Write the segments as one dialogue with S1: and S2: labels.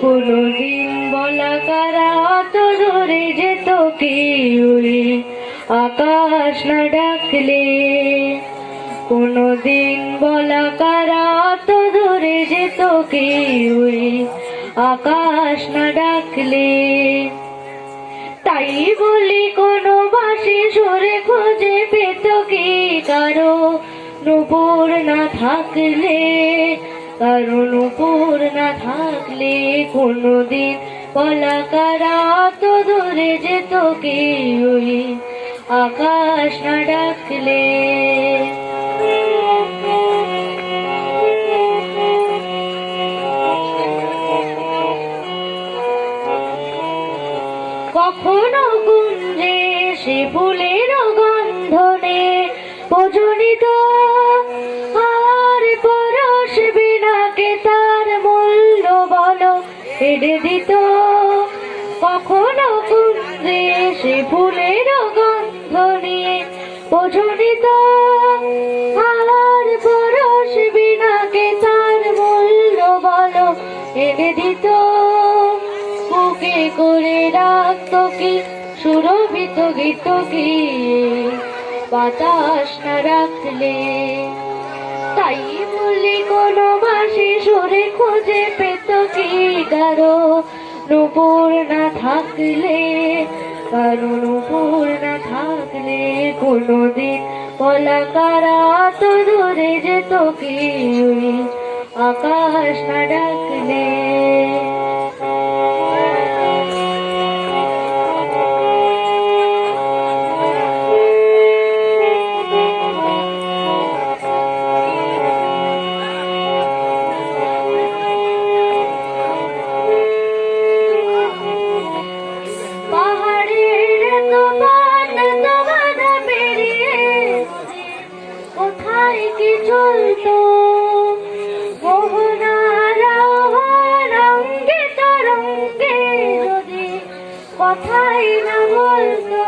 S1: কোনদিন বলা কারা অত দূরে যেত কি ওই আকাশ না ডাকলে। কোনদিন বলা কারা অত দূরে যেত কি ওই আকাশ না ডাকলে। তাই বলি কোনো বাঁশি সুরে খুঁজে পেত কি কারো নূপুর না থাকলে। কারো নূপুর না থাকলে কোনদিন বলা কারা অত দূরে যেত কি ওই আকাশ না ডাকলে। কখনো কুঞ্জে সে ফুলের গন্ধনে প্রজনিত আর পরশ বিনাকে তার মূল্য বলো এড়ে দিত। কখনো কুঞ্জে সে ফুলের গন্ধ নিয়ে প্রজনিত আর পরশ বিনাকে তার মূল্য বলো এড়ে দিত। বুকে করে রাখত কি সুরভিত গীত কি বাতাস না রাখলে। তাই বলি কোনো বাঁশি সুরে খুঁজে পেত কি কারো নূপুর না থাকলে। কারো নূপুর না থাকলে কোনদিন বলা কারা অত দূরে যেত কি ওই আকাশ না ডাকলে। কোথায় কি চলতো মোহনার রঙ্গে তরঙ্গে যদি কথাই না বলতো।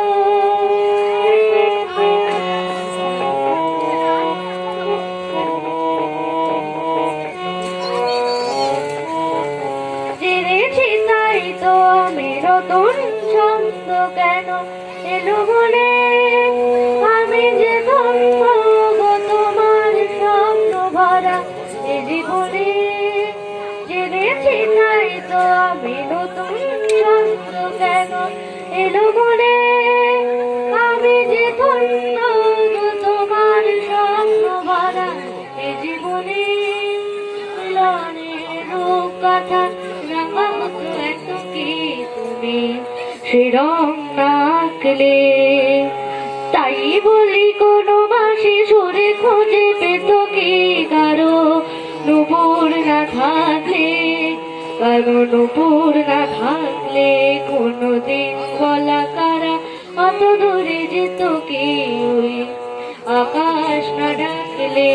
S1: জেনেছি তাই তো আমি নতুন ছন্দ কেন এলো মনে। আমি যে ধন্য তোমার স্বপ্ন ভরা এ জীবনে। জেনেছি তাই তো আমি নতুন ছন্দ কেন এলো মনে। আমি যে ধন্য তোমার স্বপ্ন ভরা এ জীবনে। রূপ কথা রাঙা হতো এত কি তুমি সে রং না আঁকলে। তাই বলি কোনো বাঁশি সুরে খুঁজে পেত কি কারো নূপুর না থাকলে। কারো নূপুর না থাকলে কোনদিন বলা কারা অত দূরে যেত কি ওই আকাশ না ডাকলে।